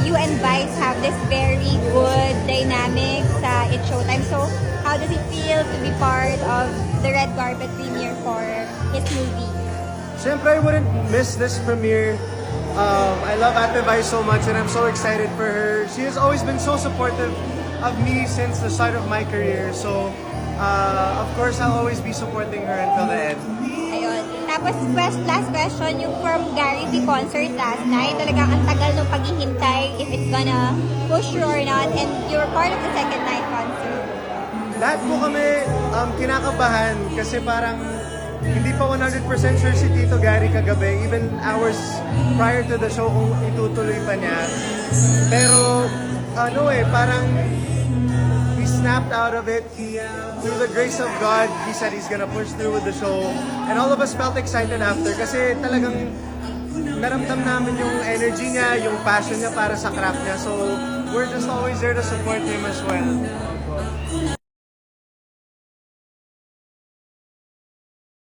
you and Vice have this very good dynamic sa It's Showtime. So, how does it feel to be part of the red carpet premiere for his movie? Siyempre, I wouldn't miss this premiere. I love Ate Vice so much and I'm so excited for her. She has always been so supportive of me since the start of my career. So, of course, I'll always be supporting her until the end. Ayun. Tapos, last question, yung from Gary V concert last night, talagang ang tagal ng paghihintay if it's gonna push you or not, and you're part of the second night concert. Lahat po kami kinakabahan kasi parang hindi pa 100% sure si Tito Gary kagabi, even hours prior to the show kung itutuloy pa niya. Pero, parang we snapped out of it. Through the grace of God, he said he's gonna push through with the show. And all of us felt excited after kasi talagang naramdam namin yung energy niya, yung passion niya para sa craft niya. So, we're just always there to support him as well.